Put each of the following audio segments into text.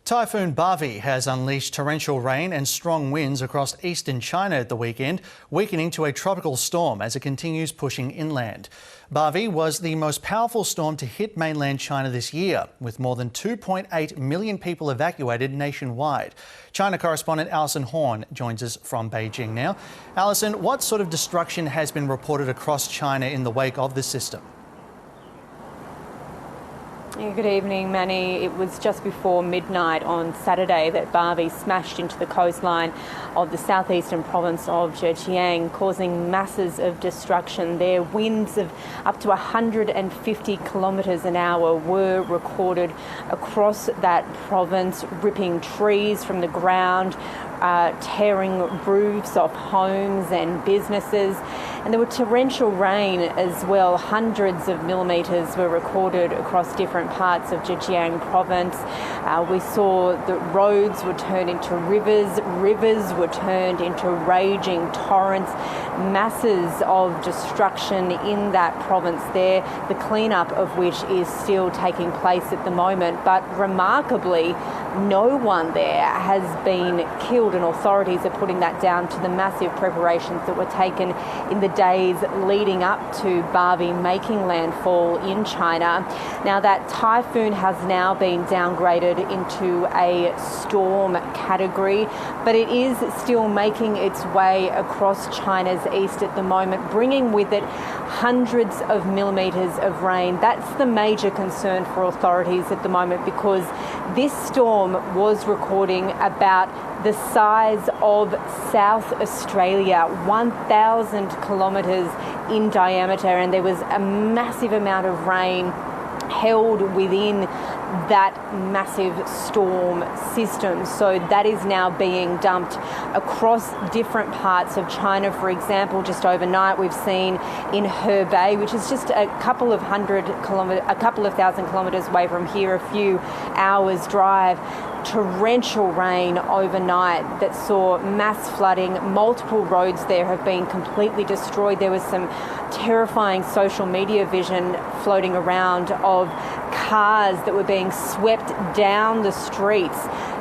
Typhoon Bavi has unleashed torrential rain and strong winds across eastern China at the weekend, weakening to a tropical storm as it continues pushing inland. Bavi was the most powerful storm to hit mainland China this year, with more than 2.8 million people evacuated nationwide. China correspondent Allyson Horn joins us from Beijing now. Allyson, what sort of destruction has been reported across China in the wake of this system? Good evening, Manny. It was just before midnight on Saturday that Bavi smashed into the coastline of the southeastern province of Zhejiang, causing masses of destruction there. Winds of up to 150 kilometres an hour were recorded across that province, ripping trees from the ground, tearing roofs off homes and businesses. And there were torrential rain as well. Hundreds of millimetres were recorded across different parts of Zhejiang province. We saw that roads were turned into rivers, rivers were turned into raging torrents, masses of destruction in that province there, the cleanup of which is still taking place at the moment. But remarkably, no one there has been killed, and authorities are putting that down to the massive preparations that were taken in the days leading up to Bavi making landfall in China. Now, that typhoon has now been downgraded into a storm category, but it is still making its way across China's east at the moment, bringing with it hundreds of millimetres of rain. That's the major concern for authorities at the moment, because this storm was recording about the size of South Australia, 1,000 kilometres in diameter, and there was a massive amount of rain held within that massive storm system. So that is now being dumped across different parts of China. For example, just overnight we've seen in Hebei, which is just a couple of thousand kilometres away from here, a few hours drive, torrential rain overnight that saw mass flooding. Multiple roads there have been completely destroyed. There was some terrifying social media vision floating around of cars that were being swept down the streets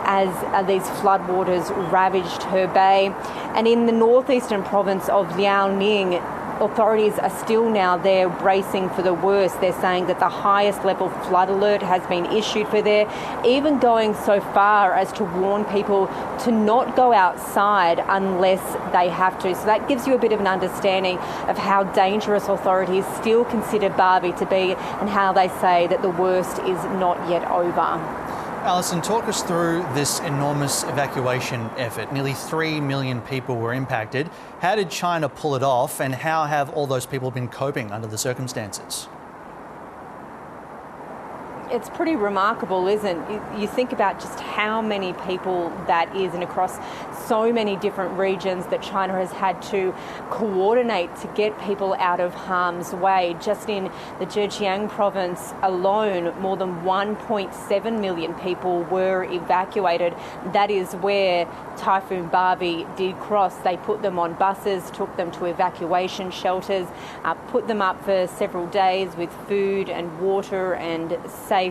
as these floodwaters ravaged Hebei. And in the northeastern province of Liaoning, authorities are still now there bracing for the worst. They're saying that the highest level flood alert has been issued for there, even going so far as to warn people to not go outside unless they have to. So that gives you a bit of an understanding of how dangerous authorities still consider Bavi to be, and how they say that the worst is not yet over. Allyson, talk us through this enormous evacuation effort. Nearly 3 million people were impacted. How did China pull it off, and how have all those people been coping under the circumstances? It's pretty remarkable, isn't it? You think about just how many people that is, and across so many different regions that China has had to coordinate to get people out of harm's way. Just in the Zhejiang province alone, more than 1.7 million people were evacuated. That is where Typhoon Bavi did cross. They put them on buses, took them to evacuation shelters, put them up for several days with food and water and safe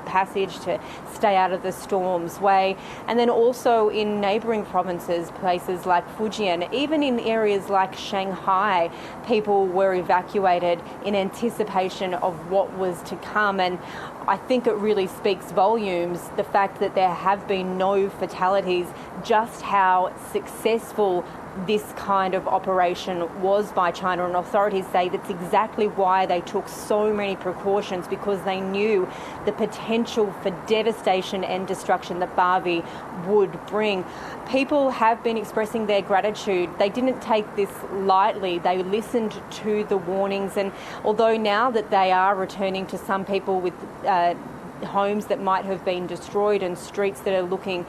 passage to stay out of the storm's way. And then also in neighbouring provinces, places like Fujian, even in areas like Shanghai, people were evacuated in anticipation of what was to come. And I think it really speaks volumes, the fact that there have been no fatalities, just how successful this kind of operation was by China. And authorities say that's exactly why they took so many precautions, because they knew the potential for devastation and destruction that Bavi would bring. People have been expressing their gratitude. They didn't take this lightly. They listened to the warnings, and although now that they are returning to some people with homes that might have been destroyed and streets that are looking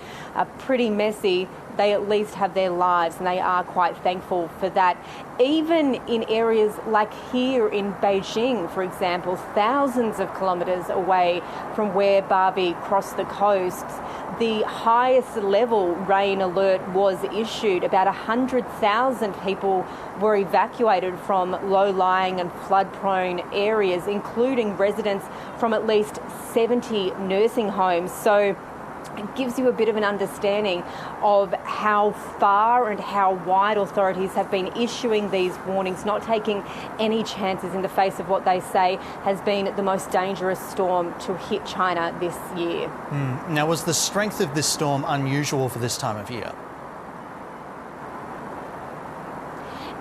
pretty messy, they at least have their lives, and they are quite thankful for that. Even in areas like here in Beijing, for example, thousands of kilometres away from where Bavi crossed the coasts, the highest level rain alert was issued. About 100,000 people were evacuated from low-lying and flood-prone areas, including residents from at least 70 nursing homes. So it gives you a bit of an understanding of how far and how wide authorities have been issuing these warnings, not taking any chances in the face of what they say has been the most dangerous storm to hit China this year. Now, was the strength of this storm unusual for this time of year?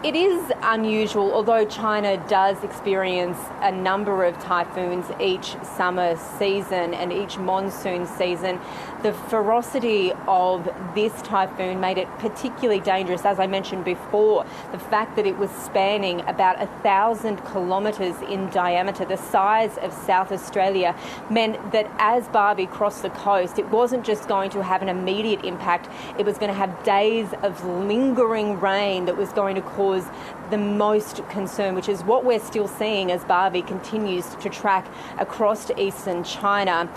It is unusual, although China does experience a number of typhoons each summer season and each monsoon season. The ferocity of this typhoon made it particularly dangerous, as I mentioned before. The fact that it was spanning about 1,000 kilometres in diameter, the size of South Australia, meant that as Bavi crossed the coast, it wasn't just going to have an immediate impact, it was going to have days of lingering rain that was going to cause the most concern, which is what we're still seeing as Bavi continues to track across to eastern China.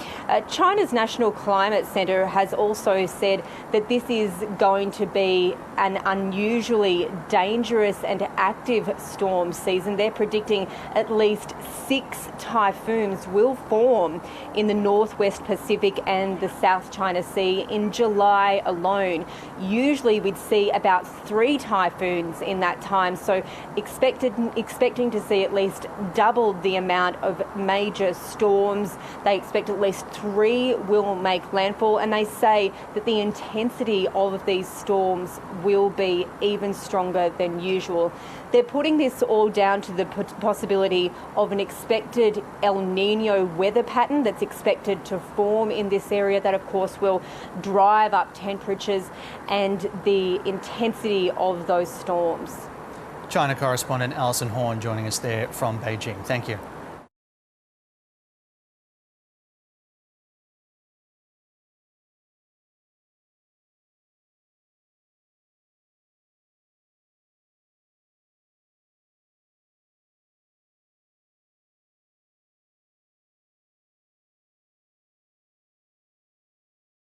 China's National Climate Centre has also said that this is going to be an unusually dangerous and active storm season. They're predicting at least 6 typhoons will form in the northwest Pacific and the South China Sea in July alone. Usually we'd see about 3 typhoons in that time, so expecting to see at least double the amount of major storms. They expect at least 3 will make landfall, and they say that the intensity of these storms will be even stronger than usual. They're putting this all down to the possibility of an expected El Nino weather pattern that's expected to form in this area. That, of course, will drive up temperatures and the intensity of those storms. China correspondent Allyson Horn joining us there from Beijing. Thank you.